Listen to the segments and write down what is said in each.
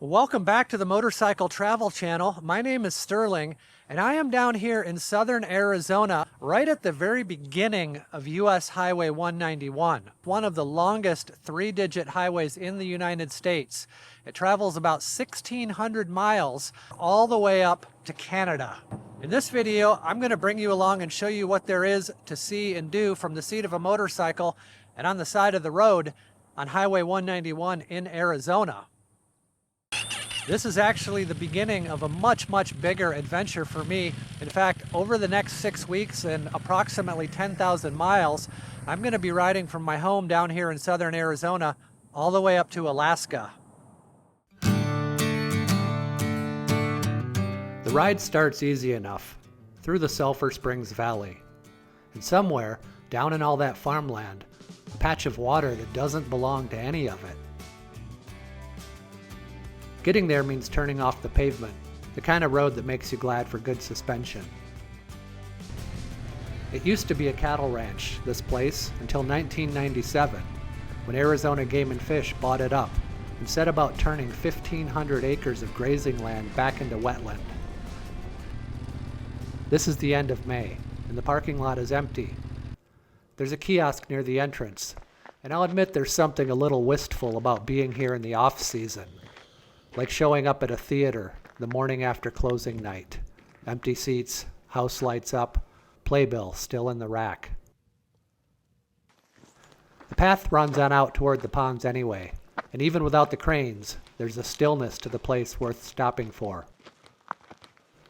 Welcome back to the Motorcycle Travel Channel. My name is Sterling, and I am down here in southern Arizona, right at the very beginning of US Highway 191, one of the longest three-digit highways in the United States. It travels about 1,600 miles all the way up to Canada. In this video, I'm going to bring you along and show you what there is to see and do from the seat of a motorcycle and on the side of the road on Highway 191 in Arizona. This is actually the beginning of a much bigger adventure for me. In fact, over the next 6 weeks and approximately 10,000 miles, I'm going to be riding from my home down here in southern Arizona all the way up to Alaska. The ride starts easy enough, through the Sulphur Springs Valley. And somewhere, down in all that farmland, a patch of water that doesn't belong to any of it. Getting there means turning off the pavement, the kind of road that makes you glad for good suspension. It used to be a cattle ranch, this place, until 1997, when Arizona Game and Fish bought it up and set about turning 1,500 acres of grazing land back into wetland. This is the end of May, and the parking lot is empty. There's a kiosk near the entrance, and I'll admit there's something a little wistful about being here in the off-season. Like showing up at a theater the morning after closing night. Empty seats, house lights up, playbill still in the rack. The path runs on out toward the ponds anyway, and even without the cranes, there's a stillness to the place worth stopping for.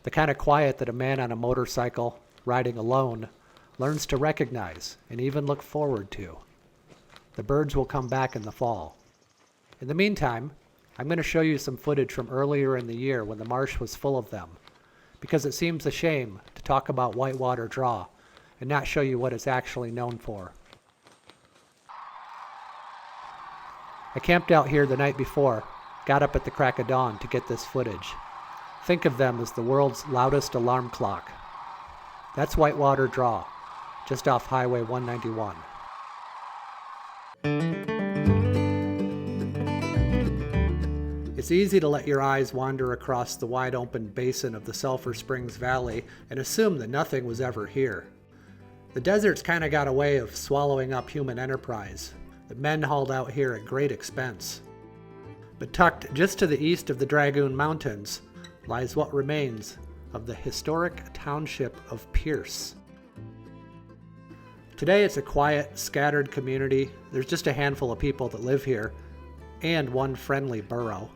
The kind of quiet that a man on a motorcycle, riding alone, learns to recognize and even look forward to. The birds will come back in the fall. In the meantime, I'm going to show you some footage from earlier in the year when the marsh was full of them, because it seems a shame to talk about Whitewater Draw and not show you what it's actually known for. I camped out here the night before, got up at the crack of dawn to get this footage. Think of them as the world's loudest alarm clock. That's Whitewater Draw, just off Highway 191. It's easy to let your eyes wander across the wide open basin of the Sulphur Springs Valley and assume that nothing was ever here. The desert's kind of got a way of swallowing up human enterprise, that men hauled out here at great expense. But tucked just to the east of the Dragoon Mountains lies what remains of the historic township of Pearce. Today it's a quiet, scattered community. There's just a handful of people that live here, and one friendly burro.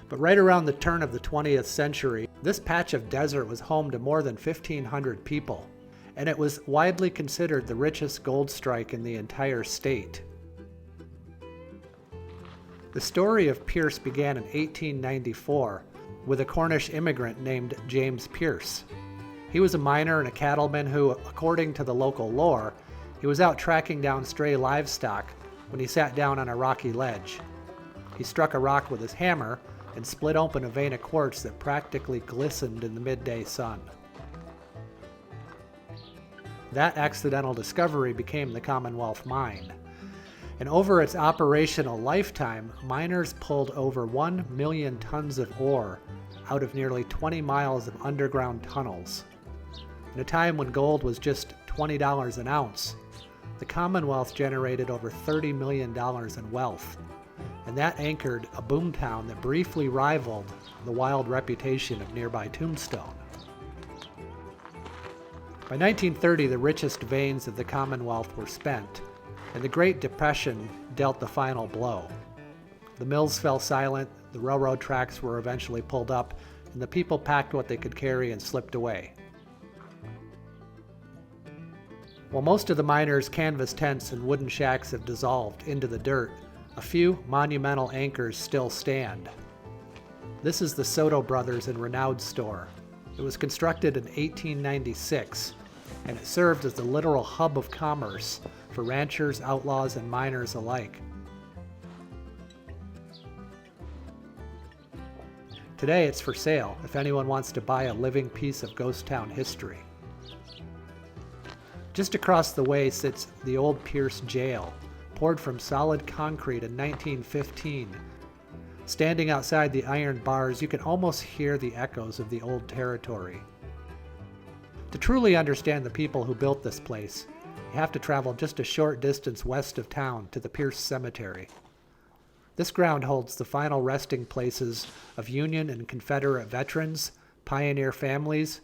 But right around the turn of the 20th century, this patch of desert was home to more than 1,500 people, and it was widely considered the richest gold strike in the entire state. The story of Pearce began in 1894 with a Cornish immigrant named James Pearce. He was a miner and a cattleman who, according to the local lore, he was out tracking down stray livestock when he sat down on a rocky ledge. He struck a rock with his hammer and split open a vein of quartz that practically glistened in the midday sun. That accidental discovery became the Commonwealth Mine, and over its operational lifetime, miners pulled over 1 million tons of ore out of nearly 20 miles of underground tunnels. In a time when gold was just $20 an ounce, the Commonwealth generated over $30 million in wealth, and that anchored a boomtown that briefly rivaled the wild reputation of nearby Tombstone. By 1930, the richest veins of the Commonwealth were spent, and the Great Depression dealt the final blow. The mills fell silent, the railroad tracks were eventually pulled up, and the people packed what they could carry and slipped away. While most of the miners' canvas tents and wooden shacks have dissolved into the dirt, A few monumental anchors still stand. This is the Soto Brothers in Renaud store. It was constructed in 1896, and it served as the literal hub of commerce for ranchers, outlaws, and miners alike. Today it's for sale if anyone wants to buy a living piece of ghost town history. Just across the way sits the old Pearce jail, poured from solid concrete in 1915. Standing outside the iron bars, you can almost hear the echoes of the old territory. To truly understand the people who built this place, you have to travel just a short distance west of town to the Pearce Cemetery. This ground holds the final resting places of Union and Confederate veterans, pioneer families,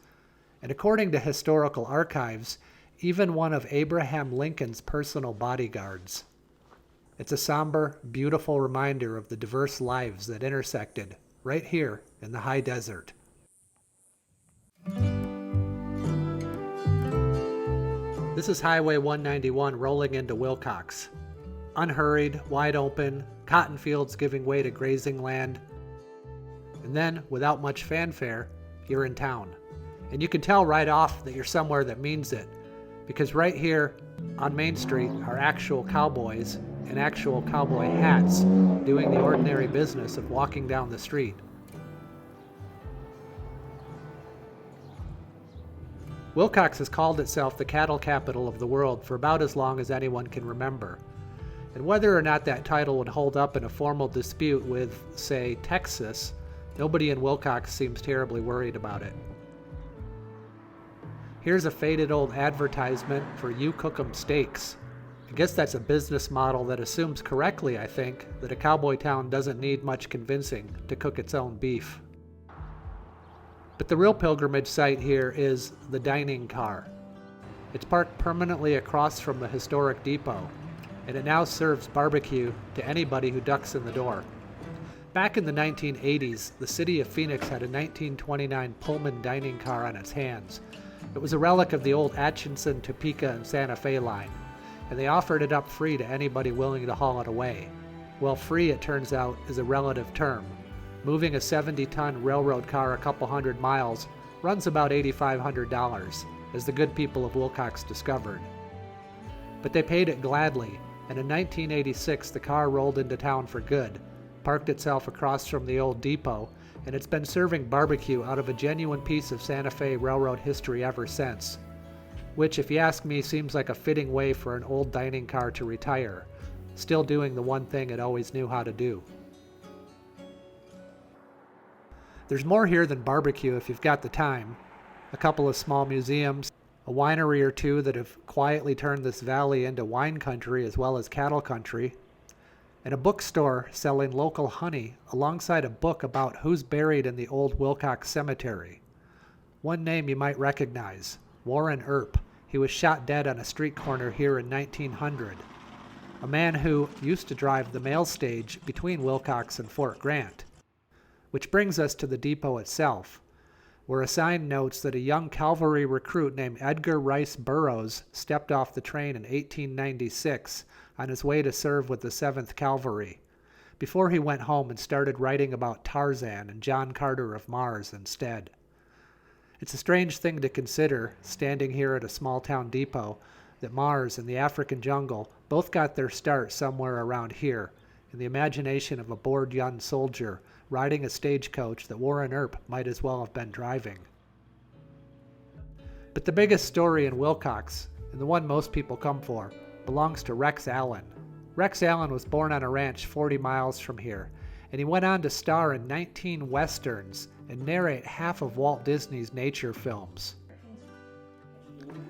and according to historical archives, even one of Abraham Lincoln's personal bodyguards. It's a somber, beautiful reminder of the diverse lives that intersected right here in the high desert. This is Highway 191 rolling into Willcox. Unhurried, wide open, cotton fields giving way to grazing land. And then, without much fanfare, you're in town. And you can tell right off that you're somewhere that means it, because right here on Main Street are actual cowboys in actual cowboy hats doing the ordinary business of walking down the street. Willcox has called itself the cattle capital of the world for about as long as anyone can remember. And whether or not that title would hold up in a formal dispute with, say, Texas, nobody in Willcox seems terribly worried about it. Here's a faded old advertisement for You Cook 'em Steaks. I guess that's a business model that assumes correctly, I think, that a cowboy town doesn't need much convincing to cook its own beef. But the real pilgrimage site here is the Dining Car. It's parked permanently across from the historic depot, and it now serves barbecue to anybody who ducks in the door. Back in the 1980s, the city of Phoenix had a 1929 Pullman dining car on its hands. It was a relic of the old Atchison, Topeka, and Santa Fe line, and they offered it up free to anybody willing to haul it away. Well, free, it turns out, is a relative term. Moving a 70-ton railroad car a couple hundred miles runs about $8,500, as the good people of Willcox discovered. But they paid it gladly, and in 1986 the car rolled into town for good, parked itself across from the old depot, and it's been serving barbecue out of a genuine piece of Santa Fe Railroad history ever since. Which, if you ask me, seems like a fitting way for an old dining car to retire, still doing the one thing it always knew how to do. There's more here than barbecue if you've got the time. A couple of small museums, a winery or two that have quietly turned this valley into wine country as well as cattle country, and a bookstore selling local honey alongside a book about who's buried in the old Willcox Cemetery. One name you might recognize, Warren Earp. He was shot dead on a street corner here in 1900. A man who used to drive the mail stage between Willcox and Fort Grant. Which brings us to the depot itself, where a sign notes that a young cavalry recruit named Edgar Rice Burroughs stepped off the train in 1896 on his way to serve with the 7th Cavalry, before he went home and started writing about Tarzan and John Carter of Mars instead. It's a strange thing to consider, standing here at a small-town depot, that Mars and the African jungle both got their start somewhere around here, in the imagination of a bored young soldier riding a stagecoach that Warren Earp might as well have been driving. But the biggest story in Willcox, and the one most people come for, belongs to Rex Allen. Rex Allen was born on a ranch 40 miles from here, and he went on to star in 19 westerns and narrate half of Walt Disney's nature films.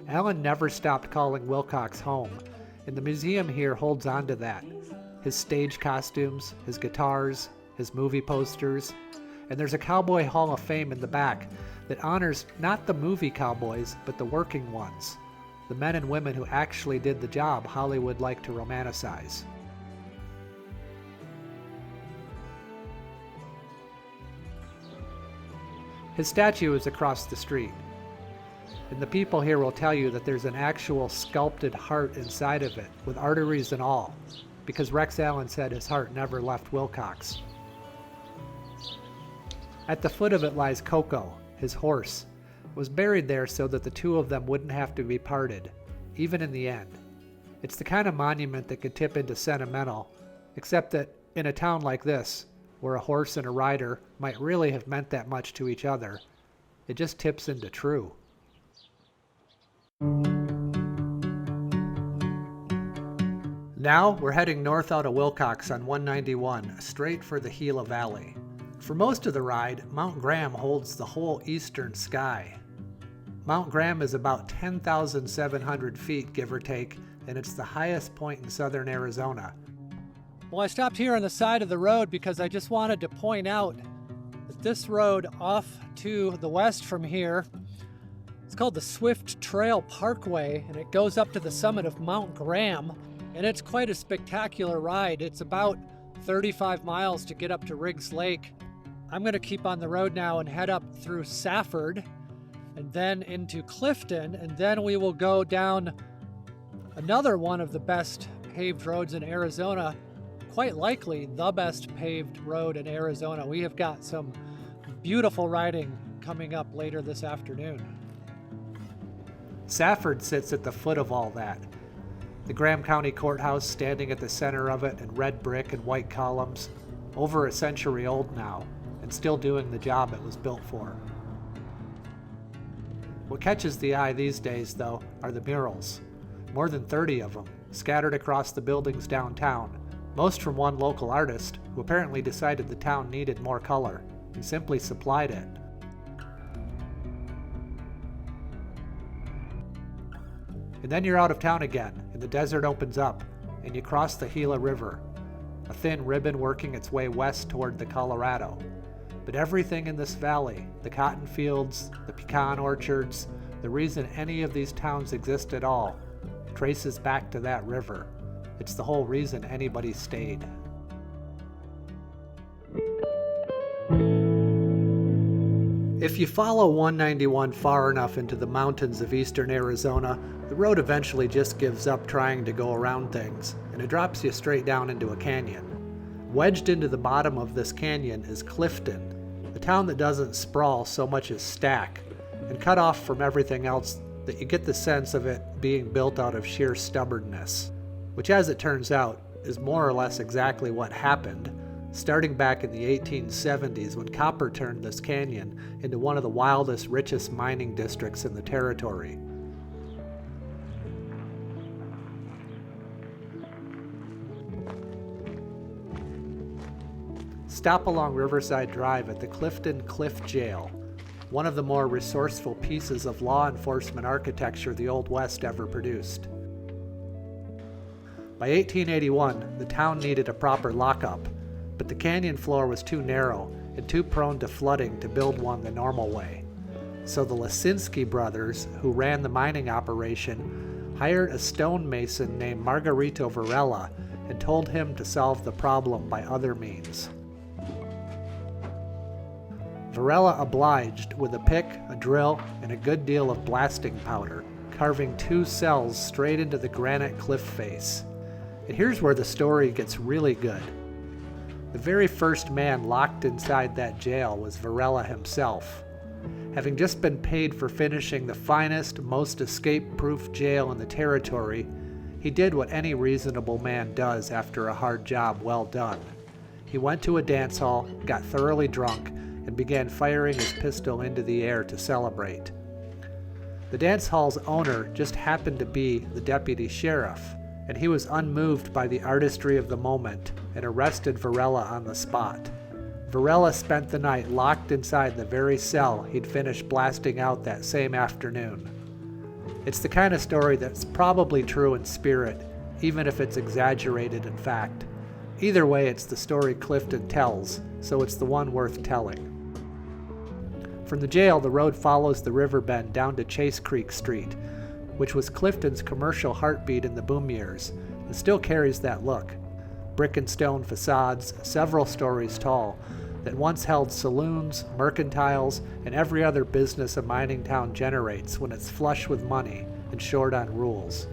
Allen never stopped calling Willcox home, and the museum here holds on to that. His stage costumes, his guitars, his movie posters, and there's a Cowboy Hall of Fame in the back that honors not the movie cowboys, but the working ones, the men and women who actually did the job Hollywood liked to romanticize. His statue is across the street, and the people here will tell you that there's an actual sculpted heart inside of it, with arteries and all, because Rex Allen said his heart never left Willcox. At the foot of it lies Coco, his horse. It was buried there so that the two of them wouldn't have to be parted, even in the end. It's the kind of monument that could tip into sentimental, except that in a town like this, where a horse and a rider might really have meant that much to each other, it just tips into true. Now we're heading north out of Willcox on 191, straight for the Gila Valley. For most of the ride, Mount Graham holds the whole eastern sky. Mount Graham is about 10,700 feet, give or take, and it's the highest point in southern Arizona. Well, I stopped here on the side of the road because I just wanted to point out that this road off to the west from here, it's called the Swift Trail Parkway, and it goes up to the summit of Mount Graham, and it's quite a spectacular ride. It's about 35 miles to get up to Riggs Lake. I'm going to keep on the road now and head up through Safford and then into Clifton, and then we will go down another one of the best paved roads in Arizona, quite likely the best paved road in Arizona. We have got some beautiful riding coming up later this afternoon. Safford sits at the foot of all that. The Graham County Courthouse standing at the center of it in red brick and white columns, over a century old now, and still doing the job it was built for. What catches the eye these days, though, are the murals. More than 30 of them, scattered across the buildings downtown, most from one local artist who apparently decided the town needed more color and simply supplied it. And then you're out of town again, and the desert opens up, and you cross the Gila River, a thin ribbon working its way west toward the Colorado. But everything in this valley, the cotton fields, the pecan orchards, the reason any of these towns exist at all, traces back to that river. It's the whole reason anybody stayed. If you follow 191 far enough into the mountains of eastern Arizona, the road eventually just gives up trying to go around things, and it drops you straight down into a canyon. Wedged into the bottom of this canyon is Clifton, a town that doesn't sprawl so much as stack, and cut off from everything else that you get the sense of it being built out of sheer stubbornness, which, as it turns out, is more or less exactly what happened, starting back in the 1870s when copper turned this canyon into one of the wildest, richest mining districts in the territory. Stop along Riverside Drive at the Clifton Cliff Jail, one of the more resourceful pieces of law enforcement architecture the Old West ever produced. By 1881, the town needed a proper lockup, but the canyon floor was too narrow and too prone to flooding to build one the normal way. So the Lisinski brothers, who ran the mining operation, hired a stonemason named Margarito Varela and told him to solve the problem by other means. Varela obliged with a pick, a drill, and a good deal of blasting powder, carving 2 cells straight into the granite cliff face. And here's where the story gets really good. The very first man locked inside that jail was Varela himself. Having just been paid for finishing the finest, most escape-proof jail in the territory, he did what any reasonable man does after a hard job well done. He went to a dance hall, got thoroughly drunk, and began firing his pistol into the air to celebrate. The dance hall's owner just happened to be the deputy sheriff, and he was unmoved by the artistry of the moment and arrested Varela on the spot. Varela spent the night locked inside the very cell he'd finished blasting out that same afternoon. It's the kind of story that's probably true in spirit, even if it's exaggerated in fact. Either way, it's the story Clifton tells, so it's the one worth telling. From the jail, the road follows the river bend down to Chase Creek Street, which was Clifton's commercial heartbeat in the boom years, and still carries that look. Brick and stone facades, several stories tall, that once held saloons, mercantiles, and every other business a mining town generates when it's flush with money and short on rules.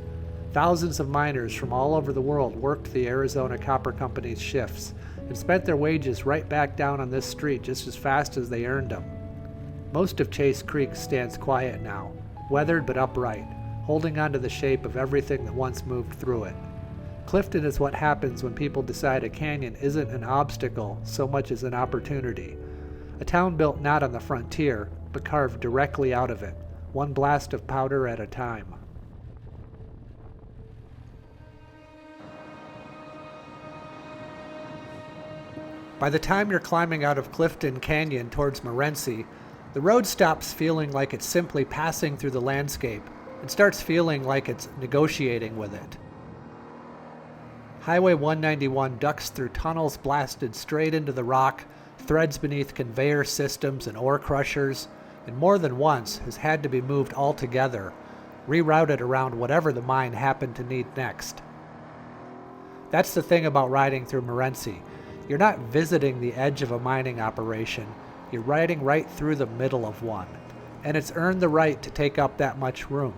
Thousands of miners from all over the world worked the Arizona Copper Company's shifts and spent their wages right back down on this street just as fast as they earned them. Most of Chase Creek stands quiet now, weathered but upright, holding on to the shape of everything that once moved through it. Clifton is what happens when people decide a canyon isn't an obstacle so much as an opportunity. A town built not on the frontier, but carved directly out of it, one blast of powder at a time. By the time you're climbing out of Clifton Canyon towards Morenci, the road stops feeling like it's simply passing through the landscape and starts feeling like it's negotiating with it. Highway 191 ducks through tunnels blasted straight into the rock, threads beneath conveyor systems and ore crushers, and more than once has had to be moved altogether, rerouted around whatever the mine happened to need next. That's the thing about riding through Morenci. You're not visiting the edge of a mining operation, you're riding right through the middle of one, and it's earned the right to take up that much room.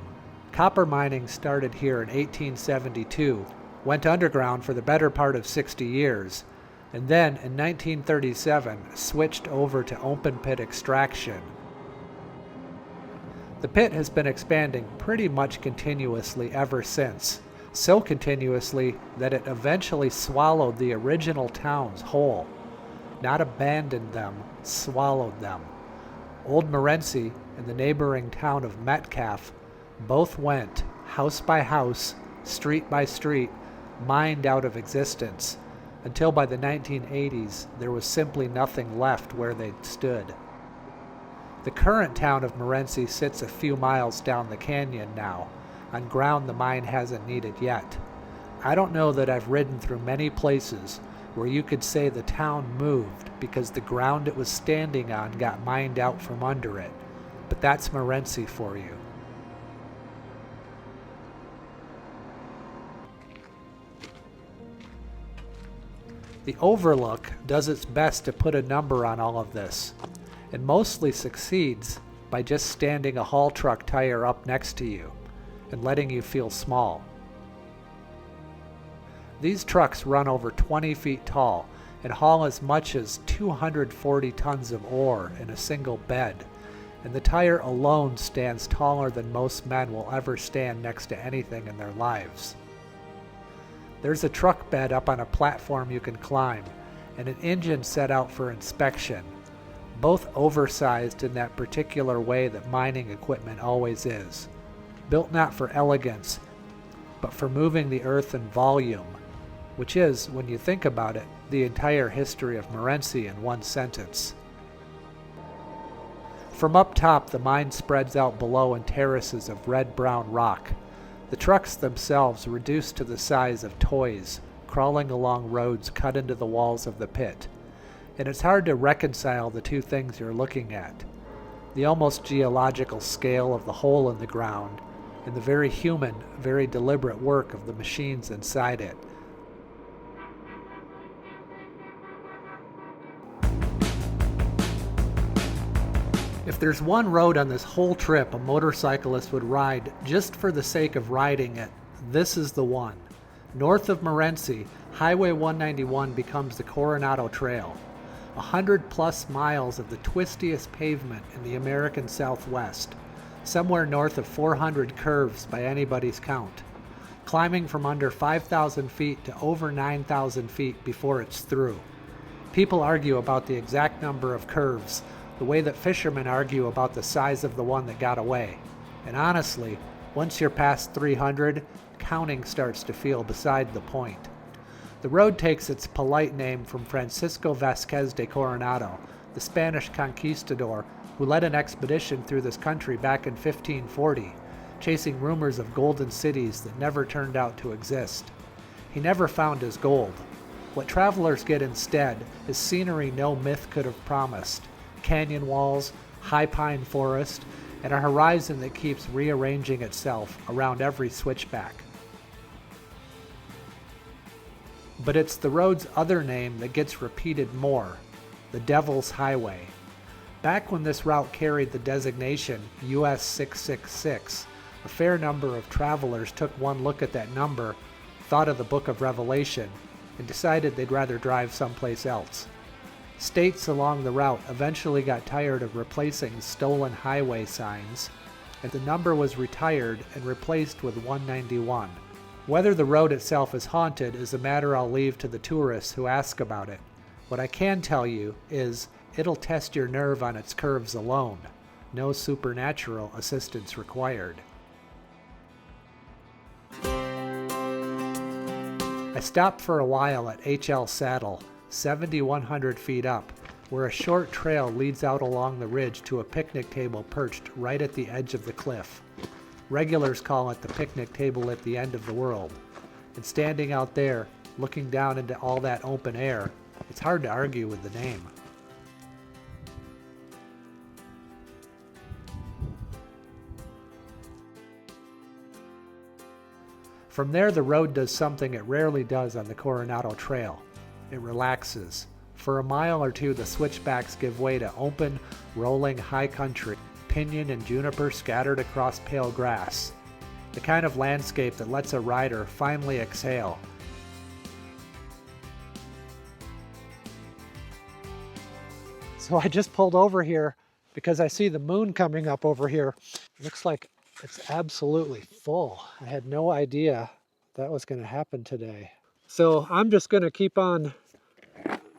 Copper mining started here in 1872, went underground for the better part of 60 years, and then in 1937 switched over to open pit extraction. The pit has been expanding pretty much continuously ever since. So continuously that it eventually swallowed the original towns whole. Not abandoned them, swallowed them. Old Morenci and the neighboring town of Metcalf both went, house by house, street by street, mined out of existence, until by the 1980s there was simply nothing left where they'd stood. The current town of Morenci sits a few miles down the canyon now, on ground the mine hasn't needed yet. I don't know that I've ridden through many places where you could say the town moved because the ground it was standing on got mined out from under it, but that's Morenci for you. The Overlook does its best to put a number on all of this, and mostly succeeds by just standing a haul truck tire up next to you and letting you feel small. These trucks run over 20 feet tall and haul as much as 240 tons of ore in a single bed, and the tire alone stands taller than most men will ever stand next to anything in their lives. There's a truck bed up on a platform you can climb, and an engine set out for inspection, both oversized in that particular way that mining equipment always is. Built not for elegance, but for moving the earth in volume, which is, when you think about it, the entire history of Morenci in one sentence. From up top, the mine spreads out below in terraces of red-brown rock, the trucks themselves reduced to the size of toys, crawling along roads cut into the walls of the pit, and it's hard to reconcile the two things you're looking at: the almost geological scale of the hole in the ground, and the very human, very deliberate work of the machines inside it. If there's one road on this whole trip a motorcyclist would ride just for the sake of riding it, this is the one. North of Morenci, Highway 191 becomes the Coronado Trail, 100+ miles of the twistiest pavement in the American Southwest, somewhere north of 400 curves by anybody's count, climbing from under 5,000 feet to over 9,000 feet before it's through. People argue about the exact number of curves, the way that fishermen argue about the size of the one that got away. And honestly, once you're past 300, counting starts to feel beside the point. The road takes its polite name from Francisco Vázquez de Coronado, the Spanish conquistador who led an expedition through this country back in 1540, chasing rumors of golden cities that never turned out to exist. He never found his gold. What travelers get instead is scenery no myth could have promised: canyon walls, high pine forest, and a horizon that keeps rearranging itself around every switchback. But it's the road's other name that gets repeated more: the Devil's Highway. Back when this route carried the designation US 666, A fair number of travelers took one look at that number, thought of the Book of Revelation, and decided they'd rather drive someplace else. States along the route eventually got tired of replacing stolen highway signs, and the number was retired and replaced with 191. Whether the road itself is haunted is a matter I'll leave to the tourists who ask about it. What I can tell you is it'll test your nerve on its curves alone. No supernatural assistance required. I stopped for a while at H.L. Saddle, 7,100 feet up, where a short trail leads out along the ridge to a picnic table perched right at the edge of the cliff. Regulars call it the picnic table at the end of the world. And standing out there, looking down into all that open air, it's hard to argue with the name. From there, the road does something it rarely does on the Coronado Trail. It relaxes. For a mile or two, the switchbacks give way to open, rolling high country, pinyon and juniper scattered across pale grass. The kind of landscape that lets a rider finally exhale. So I just pulled over here because I see the moon coming up over here. It looks like it's absolutely full. I had no idea that was going to happen today. So I'm just going to keep on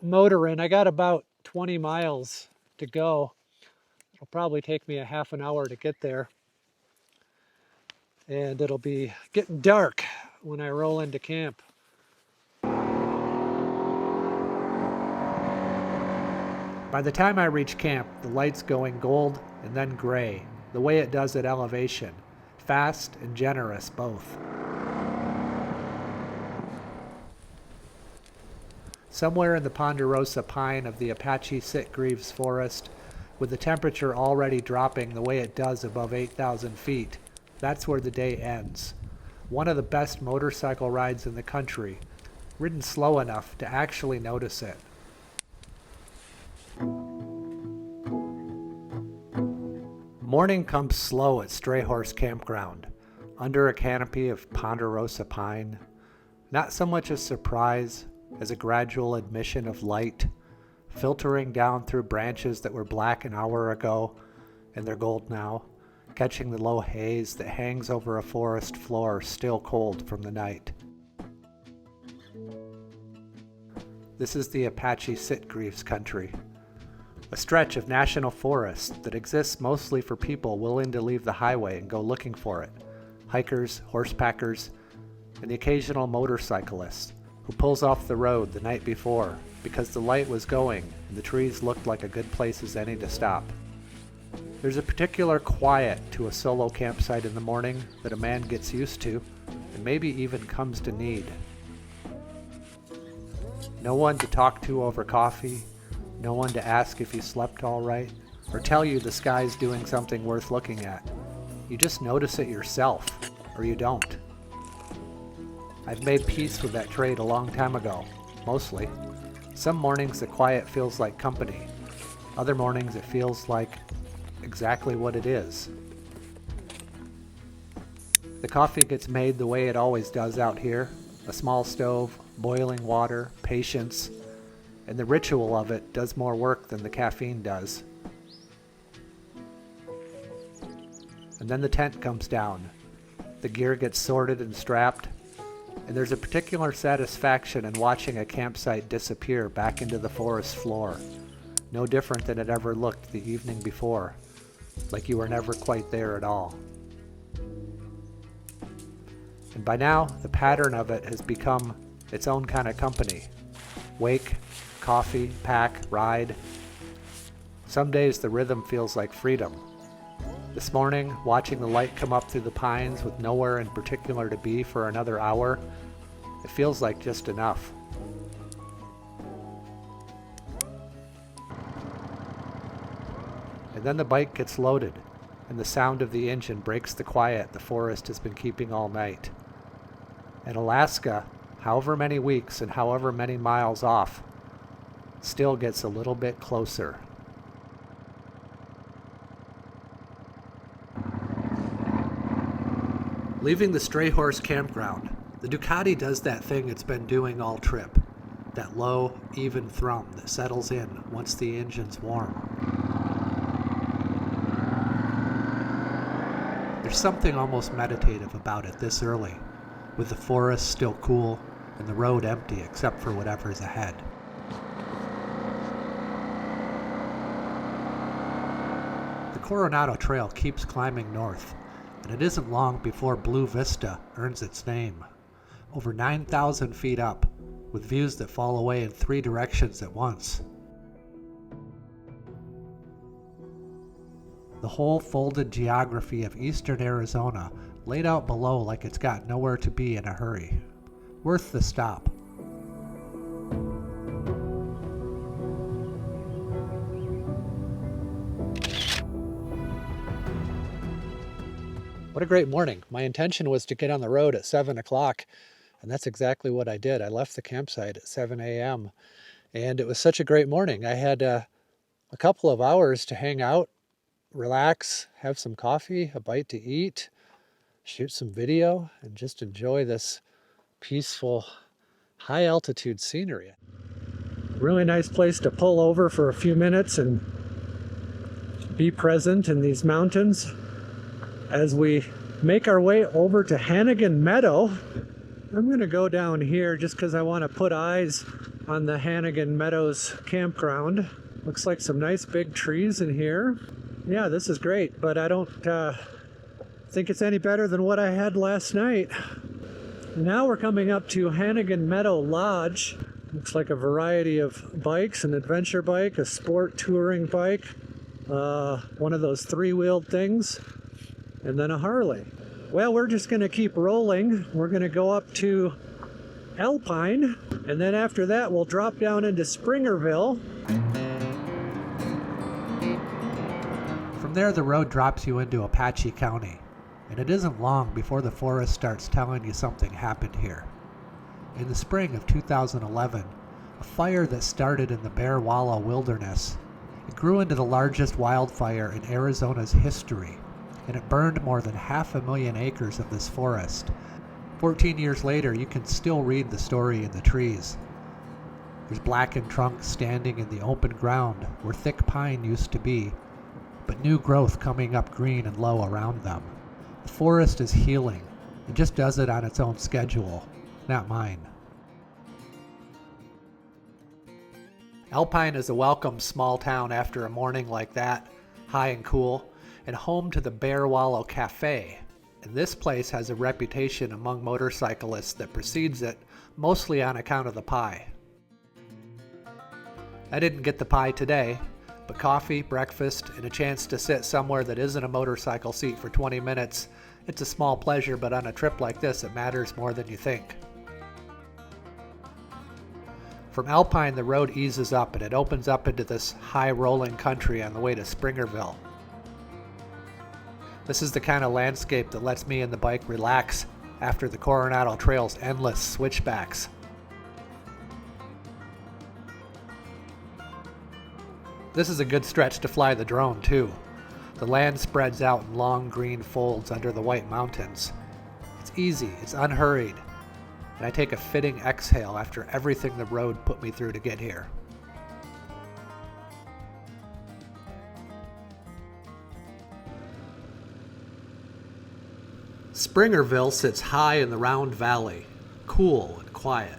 motoring. I got about 20 miles to go. It'll probably take me a half an hour to get there. And it'll be getting dark when I roll into camp. By the time I reach camp, the light's going gold and then gray, the way it does at elevation. Fast and generous both. Somewhere in the ponderosa pine of the Apache Sitgreaves forest, with the temperature already dropping the way it does above 8,000 feet, that's where the day ends. One of the best motorcycle rides in the country, ridden slow enough to actually notice it. Morning comes slow at Strayhorse Campground, under a canopy of ponderosa pine. Not so much a surprise as a gradual admission of light, filtering down through branches that were black an hour ago and they're gold now, catching the low haze that hangs over a forest floor still cold from the night. This is the Apache Sitgreaves country, a stretch of national forest that exists mostly for people willing to leave the highway and go looking for it. Hikers, horsepackers, and the occasional motorcyclist who pulls off the road the night before because the light was going and the trees looked like a good place as any to stop. There's a particular quiet to a solo campsite in the morning that a man gets used to and maybe even comes to need. No one to talk to over coffee, no one to ask if you slept all right, or tell you the sky's doing something worth looking at. You just notice it yourself, or you don't. I've made peace with that trait a long time ago, mostly. Some mornings the quiet feels like company. Other mornings it feels like exactly what it is. The coffee gets made the way it always does out here. A small stove, boiling water, patience, and the ritual of it does more work than the caffeine does. And then the tent comes down. The gear gets sorted and strapped, and there's a particular satisfaction in watching a campsite disappear back into the forest floor. No different than it ever looked the evening before, like you were never quite there at all. And by now, the pattern of it has become its own kind of company. Wake, coffee, pack, ride. Some days the rhythm feels like freedom. This morning, watching the light come up through the pines with nowhere in particular to be for another hour, it feels like just enough. And then the bike gets loaded, and the sound of the engine breaks the quiet the forest has been keeping all night. And Alaska, however many weeks and however many miles off, still gets a little bit closer. Leaving the Strayhorse campground, the Ducati does that thing it's been doing all trip. That low, even thrum that settles in once the engine's warm. There's something almost meditative about it this early, with the forest still cool and the road empty except for whatever's ahead. The Coronado Trail keeps climbing north, and it isn't long before Blue Vista earns its name. Over 9,000 feet up, with views that fall away in 3 directions at once. The whole folded geography of eastern Arizona laid out below like it's got nowhere to be in a hurry. Worth the stop. What a great morning. My intention was to get on the road at 7 o'clock. And that's exactly what I did. I left the campsite at 7 a.m. and it was such a great morning. I had a couple of hours to hang out, relax, have some coffee, a bite to eat, shoot some video, and just enjoy this peaceful, high altitude scenery. Really nice place to pull over for a few minutes and be present in these mountains as we make our way over to Hannagan Meadow. I'm going to go down here just because I want to put eyes on the Hannagan Meadows campground. Looks like some nice big trees in here. Yeah, this is great, but I don't think it's any better than what I had last night. Now we're coming up to Hannagan Meadow Lodge. Looks like a variety of bikes, an adventure bike, a sport touring bike, one of those 3-wheeled things, and then a Harley. Well, we're just going to keep rolling. We're going to go up to Alpine, and then after that we'll drop down into Springerville. From there the road drops you into Apache County, and it isn't long before the forest starts telling you something happened here. In the spring of 2011, a fire that started in the bare Wallow wilderness, it grew into the largest wildfire in Arizona's history. And it burned more than 500,000 acres of this forest. 14 years later, you can still read the story in the trees. There's blackened trunks standing in the open ground where thick pine used to be, but new growth coming up green and low around them. The forest is healing. It just does it on its own schedule, not mine. Alpine is a welcome small town after a morning like that, high and cool, and home to the Bear Wallow Cafe. And this place has a reputation among motorcyclists that precedes it, mostly on account of the pie. I didn't get the pie today, but coffee, breakfast, and a chance to sit somewhere that isn't a motorcycle seat for 20 minutes, it's a small pleasure, but on a trip like this it matters more than you think. From Alpine the road eases up and it opens up into this high rolling country on the way to Springerville. This is the kind of landscape that lets me and the bike relax after the Coronado Trail's endless switchbacks. This is a good stretch to fly the drone too. The land spreads out in long green folds under the White Mountains. It's easy, it's unhurried, and I take a fitting exhale after everything the road put me through to get here. Springerville sits high in the Round Valley, cool and quiet.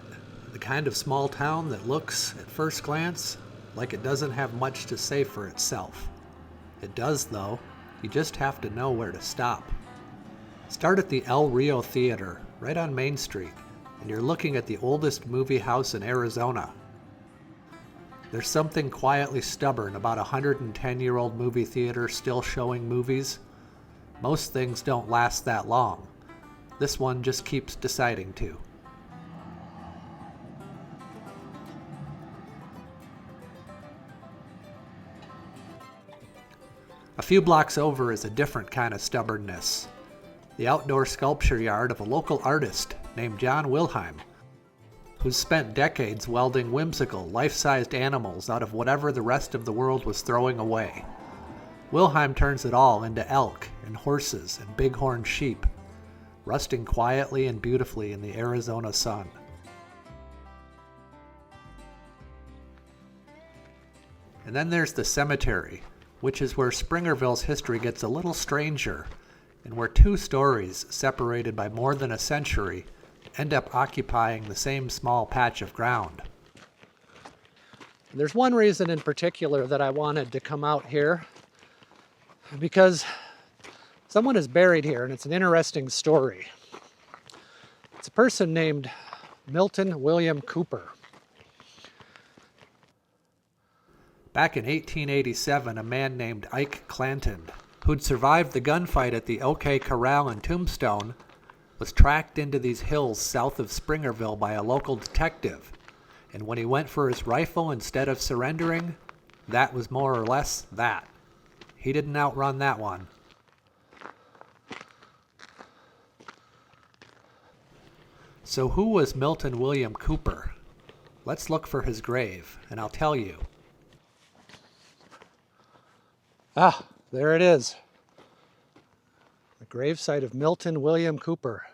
The kind of small town that looks, at first glance, like it doesn't have much to say for itself. It does, though. You just have to know where to stop. Start at the El Rio Theater, right on Main Street, and you're looking at the oldest movie house in Arizona. There's something quietly stubborn about a 110-year-old movie theater still showing movies. Most things don't last that long. This one just keeps deciding to. A few blocks over is a different kind of stubbornness. The outdoor sculpture yard of a local artist named John Wilhelm, who's spent decades welding whimsical, life-sized animals out of whatever the rest of the world was throwing away. Wilhelm turns it all into elk and horses and bighorn sheep. rusting quietly and beautifully in the Arizona sun. And then there's the cemetery, which is where Springerville's history gets a little stranger, and where two stories separated by more than a century end up occupying the same small patch of ground. There's one reason in particular that I wanted to come out here, because someone is buried here, and it's an interesting story. It's a person named Milton William Cooper. Back in 1887, a man named Ike Clanton, who'd survived the gunfight at the OK Corral in Tombstone, was tracked into these hills south of Springerville by a local detective. And when he went for his rifle instead of surrendering, that was more or less that. He didn't outrun that one. So who was Milton William Cooper? Let's look for his grave, and I'll tell you. Ah, there it is. The gravesite of Milton William Cooper.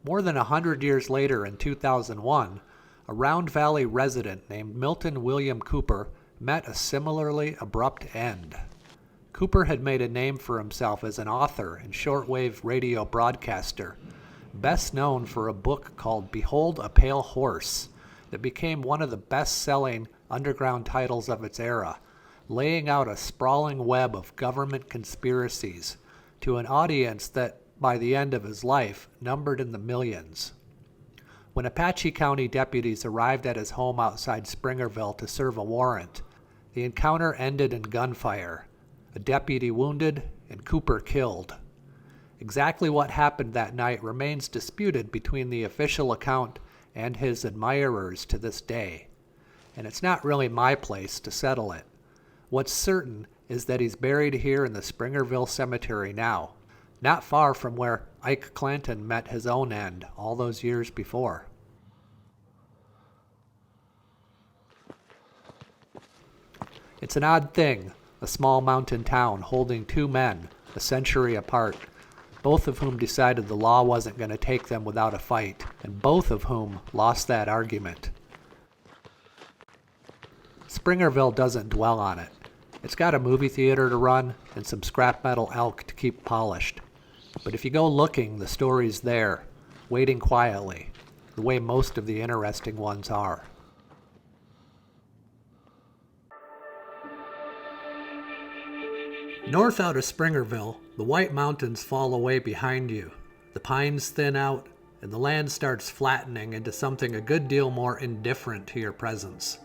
More than 100 years later, in 2001, a Round Valley resident named Milton William Cooper met a similarly abrupt end. Cooper had made a name for himself as an author and shortwave radio broadcaster, best known for a book called Behold a Pale Horse that became one of the best-selling underground titles of its era, laying out a sprawling web of government conspiracies to an audience that, by the end of his life, numbered in the millions. When Apache County deputies arrived at his home outside Springerville to serve a warrant, the encounter ended in gunfire, a deputy wounded and Cooper killed. Exactly what happened that night remains disputed between the official account and his admirers to this day, and it's not really my place to settle it. What's certain is that he's buried here in the Springerville Cemetery now, not far from where Ike Clanton met his own end all those years before. It's an odd thing, a small mountain town holding two men, a century apart, both of whom decided the law wasn't going to take them without a fight, and both of whom lost that argument. Springerville doesn't dwell on it. It's got a movie theater to run and some scrap metal elk to keep polished. But if you go looking, the story's there, waiting quietly, the way most of the interesting ones are. North out of Springerville, the White Mountains fall away behind you. The pines thin out, and the land starts flattening into something a good deal more indifferent to your presence.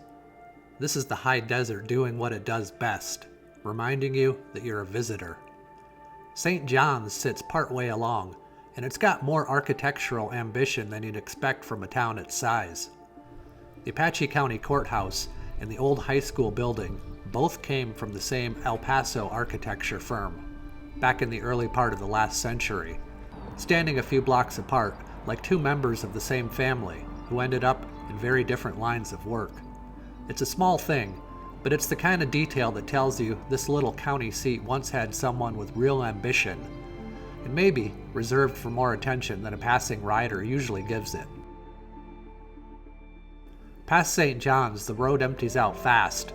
This is the high desert doing what it does best, reminding you that you're a visitor. St. John's sits partway along, and it's got more architectural ambition than you'd expect from a town its size. The Apache County Courthouse and the old high school building both came from the same El Paso architecture firm, back in the early part of the last century, standing a few blocks apart like two members of the same family who ended up in very different lines of work. It's a small thing, but it's the kind of detail that tells you this little county seat once had someone with real ambition, and maybe reserved for more attention than a passing rider usually gives it. Past St. John's, the road empties out fast.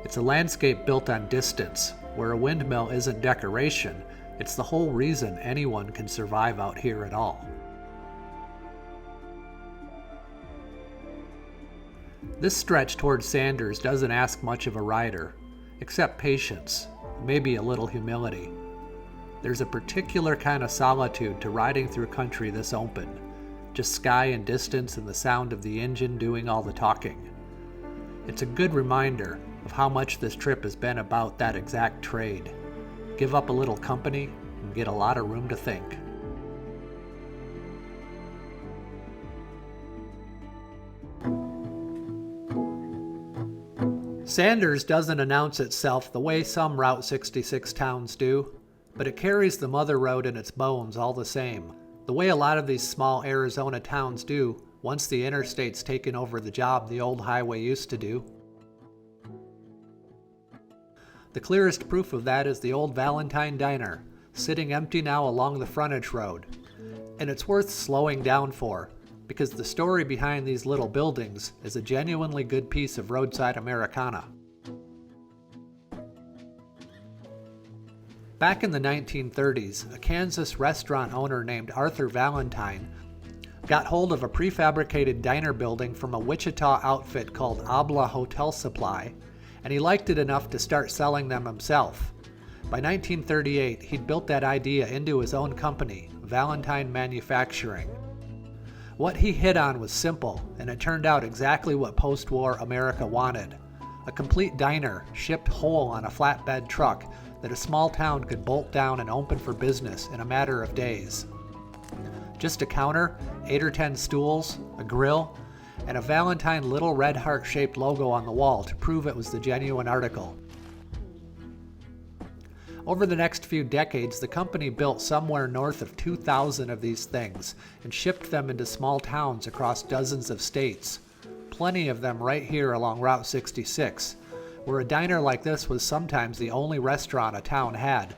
It's a landscape built on distance, where a windmill isn't decoration, it's the whole reason anyone can survive out here at all. This stretch towards Sanders doesn't ask much of a rider, except patience, maybe a little humility. There's a particular kind of solitude to riding through country this open, just sky and distance and the sound of the engine doing all the talking. It's a good reminder of how much this trip has been about that exact trade. Give up a little company and get a lot of room to think. Sanders doesn't announce itself the way some Route 66 towns do, but it carries the mother road in its bones all the same, the way a lot of these small Arizona towns do once the interstate's taken over the job the old highway used to do. The clearest proof of that is the old Valentine diner, sitting empty now along the frontage road. And it's worth slowing down for, because the story behind these little buildings is a genuinely good piece of roadside Americana. Back in the 1930s, a Kansas restaurant owner named Arthur Valentine got hold of a prefabricated diner building from a Wichita outfit called Abla Hotel Supply, and he liked it enough to start selling them himself. By 1938, he'd built that idea into his own company, Valentine Manufacturing. What he hit on was simple, and it turned out exactly what post-war America wanted. A complete diner shipped whole on a flatbed truck that a small town could bolt down and open for business in a matter of days. Just a counter, 8 or 10 stools, a grill, and a Valentine little red heart-shaped logo on the wall to prove it was the genuine article. Over the next few decades, the company built somewhere north of 2,000 of these things and shipped them into small towns across dozens of states. Plenty of them right here along Route 66, where a diner like this was sometimes the only restaurant a town had.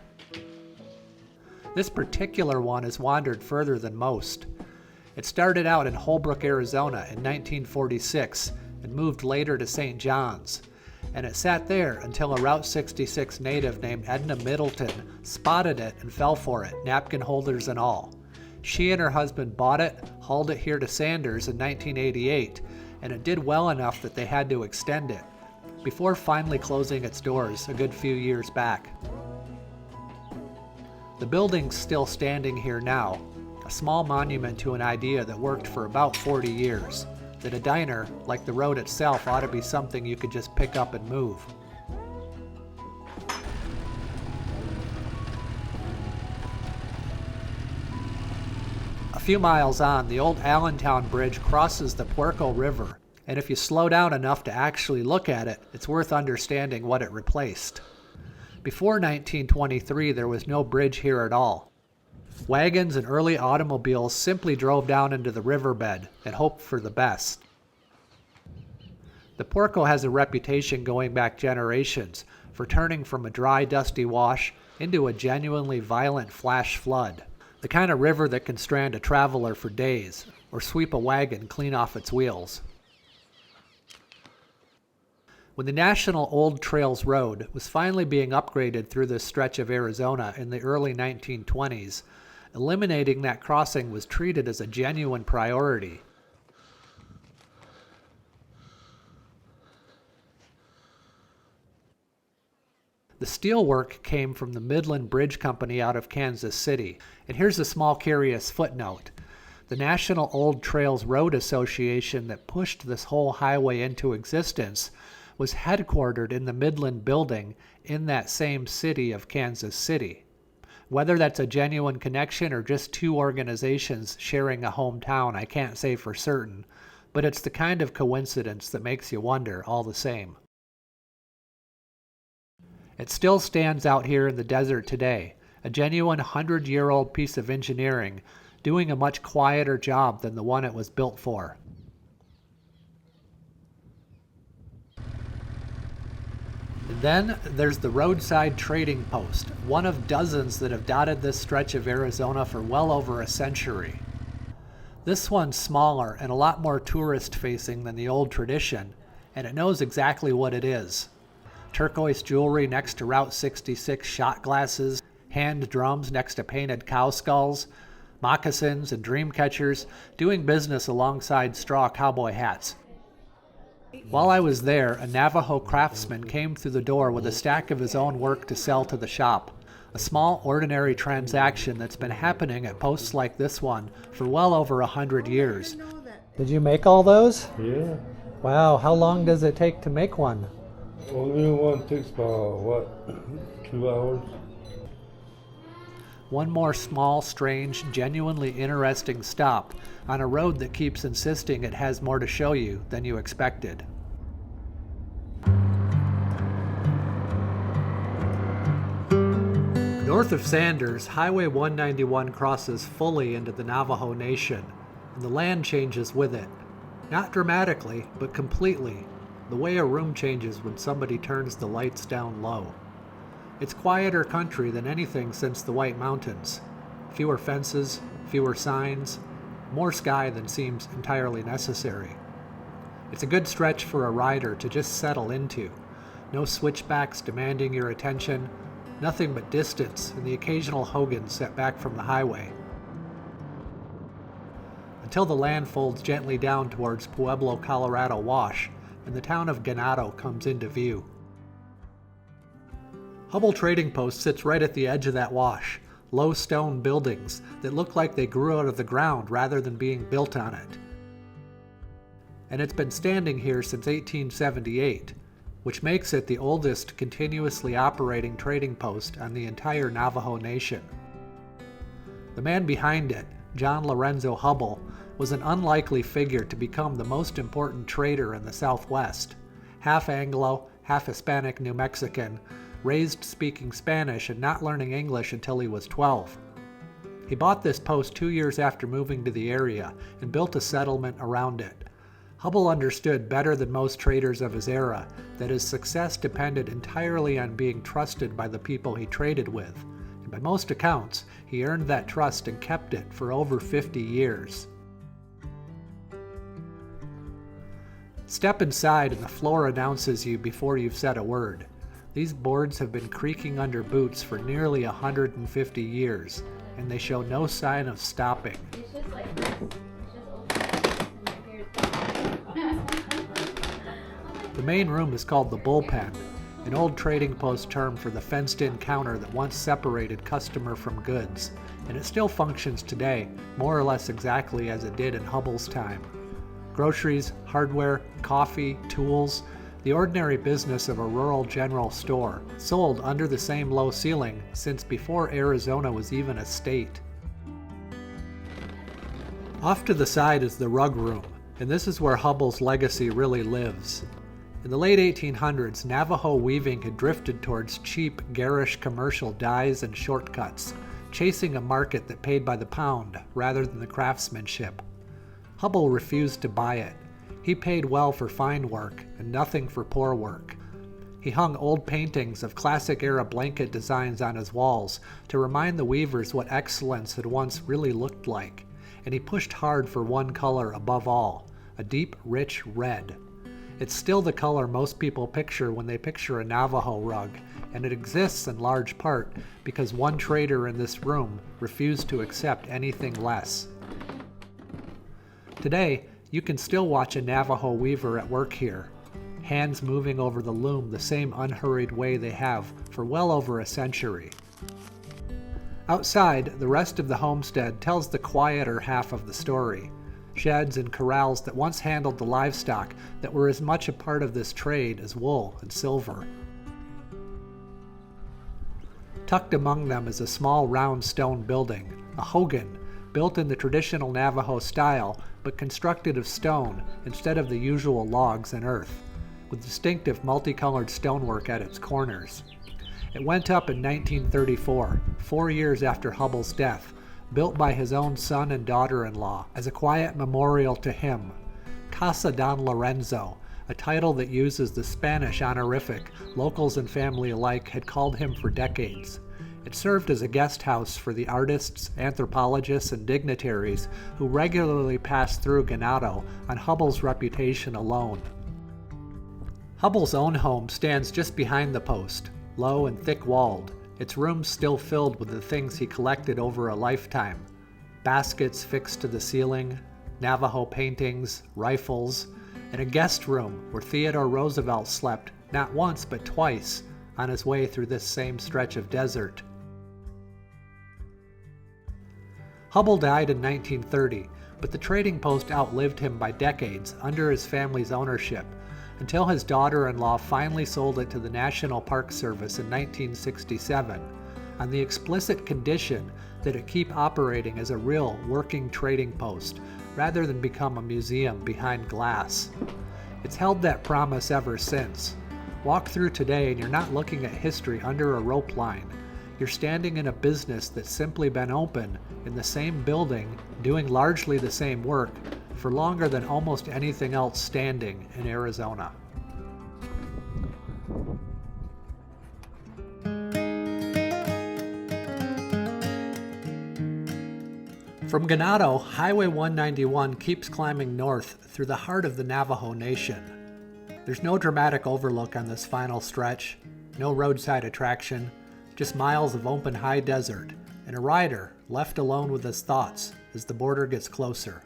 This particular one has wandered further than most. It started out in Holbrook, Arizona in 1946 and moved later to St. John's. And it sat there until a Route 66 native named Edna Middleton spotted it and fell for it, napkin holders and all. She and her husband bought it, hauled it here to Sanders in 1988, and it did well enough that they had to extend it, before finally closing its doors a good few years back. The building's still standing here now, a small monument to an idea that worked for about 40 years. That a diner, like the road itself, ought to be something you could just pick up and move. A few miles on, the old Allentown Bridge crosses the Puerco River, and if you slow down enough to actually look at it, it's worth understanding what it replaced. Before 1923, there was no bridge here at all. Wagons and early automobiles simply drove down into the riverbed and hoped for the best. The Puerco has a reputation going back generations for turning from a dry, dusty wash into a genuinely violent flash flood, the kind of river that can strand a traveler for days or sweep a wagon clean off its wheels. When the National Old Trails Road was finally being upgraded through this stretch of Arizona in the early 1920s, eliminating that crossing was treated as a genuine priority. The steelwork came from the Midland Bridge Company out of Kansas City, and here's a small curious footnote. The National Old Trails Road Association that pushed this whole highway into existence was headquartered in the Midland Building in that same city of Kansas City. Whether that's a genuine connection or just two organizations sharing a hometown, I can't say for certain, but it's the kind of coincidence that makes you wonder all the same. It still stands out here in the desert today, a genuine 100-year-old piece of engineering, doing a much quieter job than the one it was built for. Then there's the roadside trading post, one of dozens that have dotted this stretch of Arizona for well over a century. This one's smaller and a lot more tourist-facing than the old tradition, and it knows exactly what it is. Turquoise jewelry next to Route 66 shot glasses, hand drums next to painted cow skulls, moccasins and dream catchers, doing business alongside straw cowboy hats. While I was there, a Navajo craftsman came through the door with a stack of his own work to sell to the shop. A small, ordinary transaction that's been happening at posts like this one for well over 100 years. Did you make all those? Yeah. Wow, how long does it take to make one? Only one takes about, 2 hours? One more small, strange, genuinely interesting stop on a road that keeps insisting it has more to show you than you expected. North of Sanders, Highway 191 crosses fully into the Navajo Nation, and the land changes with it. Not dramatically, but completely, the way a room changes when somebody turns the lights down low. It's quieter country than anything since the White Mountains. Fewer fences, fewer signs, more sky than seems entirely necessary. It's a good stretch for a rider to just settle into. No switchbacks demanding your attention, nothing but distance and the occasional hogan set back from the highway. Until the land folds gently down towards Pueblo, Colorado Wash, and the town of Ganado comes into view. Hubbell Trading Post sits right at the edge of that wash, low stone buildings that look like they grew out of the ground rather than being built on it. And it's been standing here since 1878, which makes it the oldest continuously operating trading post on the entire Navajo Nation. The man behind it, John Lorenzo Hubbell, was an unlikely figure to become the most important trader in the Southwest. Half Anglo, half Hispanic New Mexican, raised speaking Spanish and not learning English until he was 12. He bought this post 2 years after moving to the area and built a settlement around it. Hubbell understood better than most traders of his era that his success depended entirely on being trusted by the people he traded with, and by most accounts, he earned that trust and kept it for over 50 years. Step inside and the floor announces you before you've said a word. These boards have been creaking under boots for nearly 150 years, and they show no sign of stopping. It's just like this. It's just open. The main room is called the bullpen, an old trading post term for the fenced-in counter that once separated customer from goods, and it still functions today, more or less exactly as it did in Hubbell's time. Groceries, hardware, coffee, tools, the ordinary business of a rural general store, sold under the same low ceiling since before Arizona was even a state. Off to the side is the rug room, and this is where Hubbell's legacy really lives. In the late 1800s, Navajo weaving had drifted towards cheap, garish commercial dyes and shortcuts, chasing a market that paid by the pound rather than the craftsmanship. Hubbell refused to buy it. He paid well for fine work and nothing for poor work. He hung old paintings of classic-era blanket designs on his walls to remind the weavers what excellence had once really looked like, and he pushed hard for one color above all, a deep, rich red. It's still the color most people picture when they picture a Navajo rug, and it exists in large part because one trader in this room refused to accept anything less. Today, you can still watch a Navajo weaver at work here, hands moving over the loom the same unhurried way they have for well over a century. Outside, the rest of the homestead tells the quieter half of the story. Sheds and corrals that once handled the livestock that were as much a part of this trade as wool and silver. Tucked among them is a small round stone building, a hogan, built in the traditional Navajo style but constructed of stone instead of the usual logs and earth, with distinctive multicolored stonework at its corners. It went up in 1934, 4 years after Hubbell's death, built by his own son and daughter-in-law as a quiet memorial to him. Casa Don Lorenzo, a title that uses the Spanish honorific locals and family alike had called him for decades. It served as a guest house for the artists, anthropologists, and dignitaries who regularly passed through Ganado on Hubbell's reputation alone. Hubbell's own home stands just behind the post, low and thick-walled, its rooms still filled with the things he collected over a lifetime. Baskets fixed to the ceiling, Navajo paintings, rifles, and a guest room where Theodore Roosevelt slept not once but twice on his way through this same stretch of desert. Hubbell died in 1930, but the trading post outlived him by decades under his family's ownership, until his daughter-in-law finally sold it to the National Park Service in 1967, on the explicit condition that it keep operating as a real working trading post, rather than become a museum behind glass. It's held that promise ever since. Walk through today and you're not looking at history under a rope line. You're standing in a business that's simply been open in the same building, doing largely the same work, for longer than almost anything else standing in Arizona. From Ganado, Highway 191 keeps climbing north through the heart of the Navajo Nation. There's no dramatic overlook on this final stretch, no roadside attraction, just miles of open high desert, and a rider left alone with his thoughts as the border gets closer.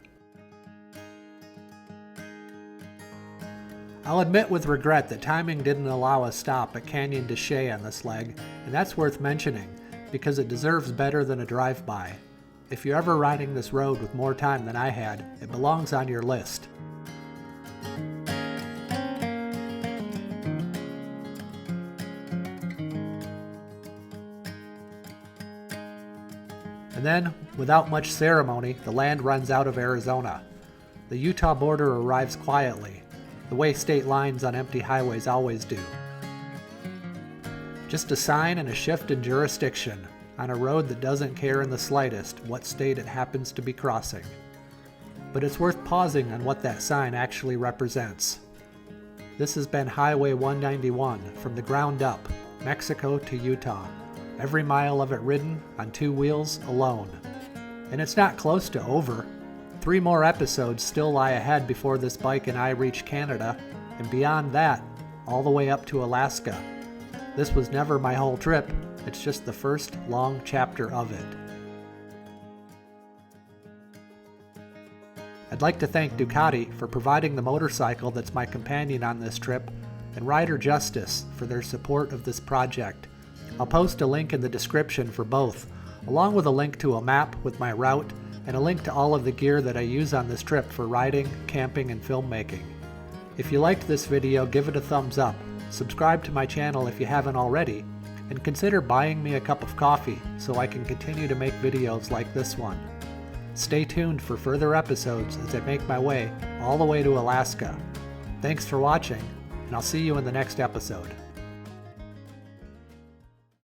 I'll admit with regret that timing didn't allow a stop at Canyon de Chelly on this leg, and that's worth mentioning because it deserves better than a drive-by. If you're ever riding this road with more time than I had, it belongs on your list. And then, without much ceremony, the land runs out of Arizona. The Utah border arrives quietly, the way state lines on empty highways always do. Just a sign and a shift in jurisdiction on a road that doesn't care in the slightest what state it happens to be crossing. But it's worth pausing on what that sign actually represents. This has been Highway 191 from the ground up, Mexico to Utah. Every mile of it ridden on two wheels alone. And it's not close to over. 3 more episodes still lie ahead before this bike and I reach Canada, and beyond that, all the way up to Alaska. This was never my whole trip, it's just the first long chapter of it. I'd like to thank Ducati for providing the motorcycle that's my companion on this trip, and Rider Justice for their support of this project. I'll post a link in the description for both, along with a link to a map with my route and a link to all of the gear that I use on this trip for riding, camping, and filmmaking. If you liked this video, give it a thumbs up, subscribe to my channel if you haven't already, and consider buying me a cup of coffee so I can continue to make videos like this one. Stay tuned for further episodes as I make my way all the way to Alaska. Thanks for watching, and I'll see you in the next episode.